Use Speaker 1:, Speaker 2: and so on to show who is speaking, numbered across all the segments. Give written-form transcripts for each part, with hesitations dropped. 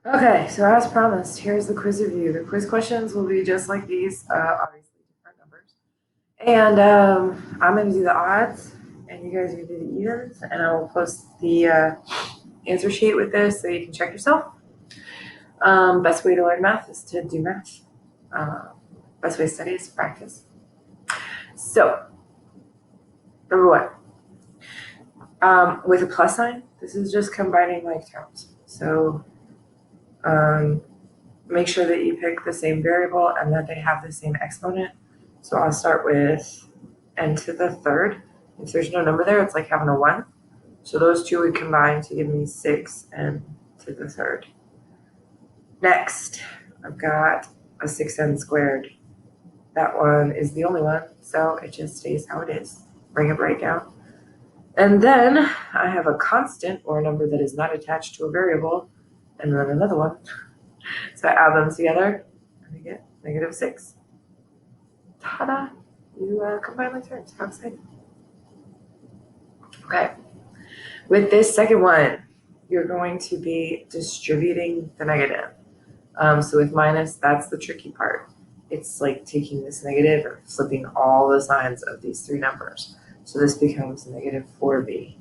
Speaker 1: Okay, so as promised, here's the quiz review. The quiz questions will be just like these, obviously different numbers. And I'm going to do the odds, and you guys are going to do the evens, and I will post the answer sheet with this so you can check yourself. Best way to learn math is to do math. Best way to study is to practice. So, number one, with a plus sign, this is just combining like terms. So, make sure that you pick the same variable and that they have the same exponent. So I'll start with n to the third. If there's no number there, it's like having a 1. So those two would combine to give me 6n to the third. Next, I've got a 6n squared. That one is the only one, so it just stays how it is. Bring it right down. And then I have a constant, or a number that is not attached to a variable, and then another one. So I add them together, and I get -6. Ta-da! You combine my terms. How exciting. Okay. With this second one, you're going to be distributing the negative. So with minus, that's the tricky part. It's like taking this negative and flipping all the signs of these three numbers. So this becomes -4b,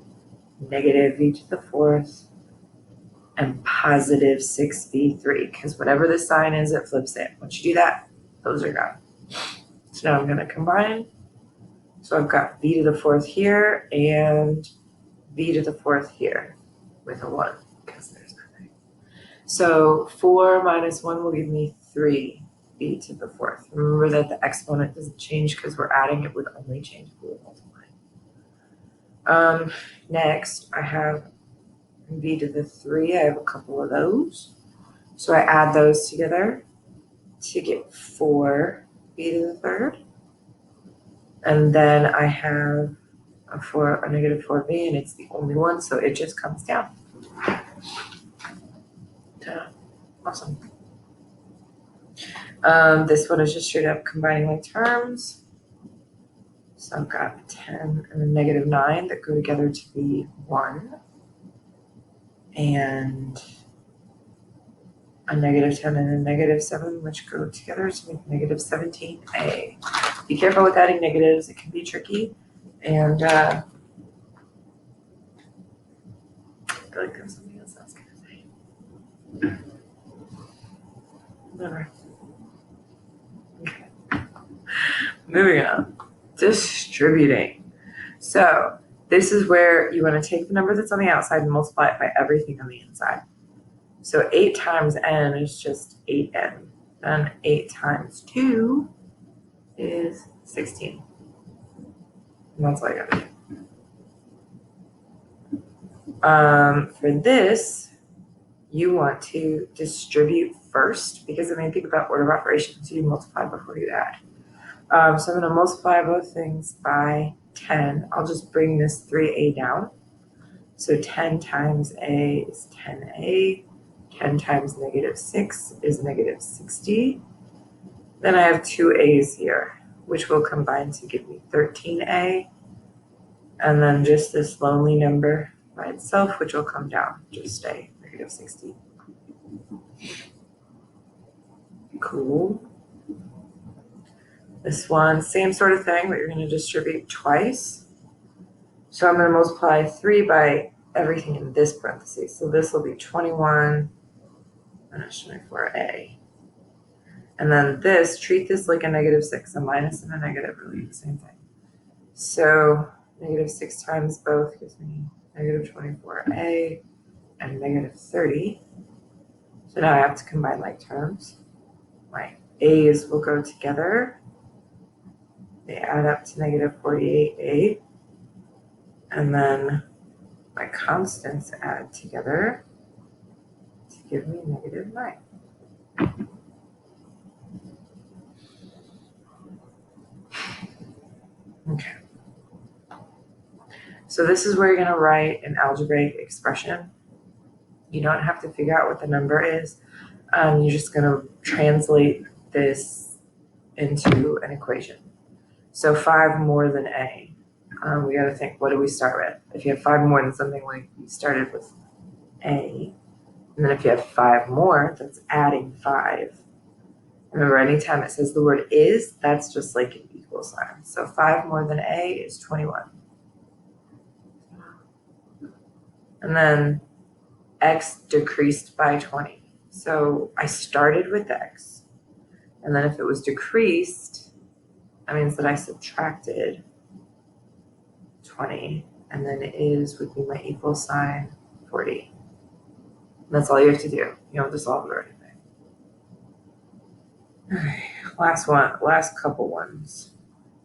Speaker 1: negative v to the fourth, and positive 6b3, because whatever the sign is, it flips it. Once you do that, those are gone. So now I'm going to combine. So I've got v to the fourth here and v to the fourth here with a 1, because there's nothing. So 4 minus 1 will give me 3v to the fourth. Remember that the exponent doesn't change because we're adding, it would only change if we were multiplying. Next, I have v to the 3. I have a couple of those. So I add those together to get 4v to the third. And then I have a -4b, and it's the only one, so it just comes down. Awesome. This one is just straight up combining my terms. So I've got 10 and a -9 that go together to be 1. And a -10 and a -7, which go together to make -17a. Be careful with adding negatives, it can be tricky. And I feel like there's something else I was gonna say. Whatever. Okay. Moving on. Distributing. So this is where you want to take the number that's on the outside and multiply it by everything on the inside. So 8 times n is just 8n. Then 8 times 2 is 16. And that's all I gotta do. For this, you want to distribute first, because I mean, think about order of operations. You multiply before you add. So I'm going to multiply both things by 10. I'll just bring this 3a down. So 10 times a is 10a. 10 times -6 is -60. Then I have 2 a's here, which will combine to give me 13a. And then just this lonely number by itself, which will come down, just stay -60. Cool. This one, same sort of thing, but you're going to distribute twice. So I'm going to multiply 3 by everything in this parentheses. So this will be 21 minus 24a. And then this, treat this like a -6. A minus and a negative are really the same thing. So -6 times both gives me -24a and -30. So now I have to combine my terms. My a's will go together. They add up to -48a. And then my constants add together to give me -9. Okay. So this is where you're going to write an algebraic expression. You don't have to figure out what the number is. You're just going to translate this into an equation. So 5 more than a. We got to think, what do we start with? If you have 5 more than something, like you started with a, And then if you have 5 more, that's adding 5. Remember, anytime it says the word is, that's just like an equal sign. So 5 more than A is 21. And then X decreased by 20. So I started with X. And then if it was decreased, that means that I subtracted 20. And then is would be my equal sign 40. And that's all you have to do. You don't have to solve it or anything. Okay, last couple ones.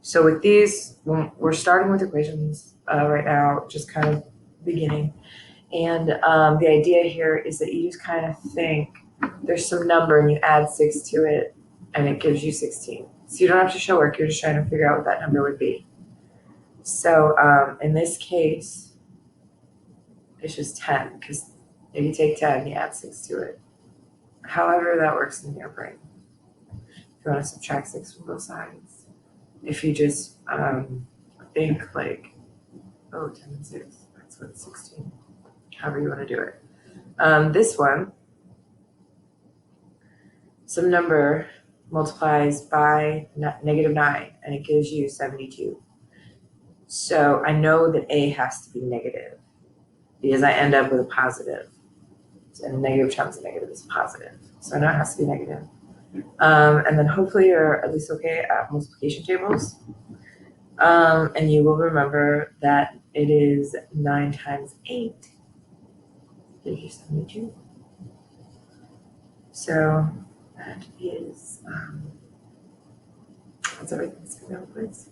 Speaker 1: So with these, we're starting with equations right now, just kind of beginning. And the idea here is that you just kind of think there's some number and you add 6 to it and it gives you 16. So you don't have to show work, you're just trying to figure out what that number would be. So in this case, it's just 10 because if you take 10, you add 6 to it. However that works in your brain. If you want to subtract 6 from both sides. If you just think like, oh, 10 and 6, that's what 16. However you want to do it. This one, some number multiplies by negative 9 and it gives you 72. So I know that A has to be negative because I end up with a positive. And a negative times a negative is positive. So I know it has to be negative. And then hopefully you're at least okay at multiplication tables. And you will remember that it is 9 times 8 gives you 72. So that is, that's everything. Let's go down, please.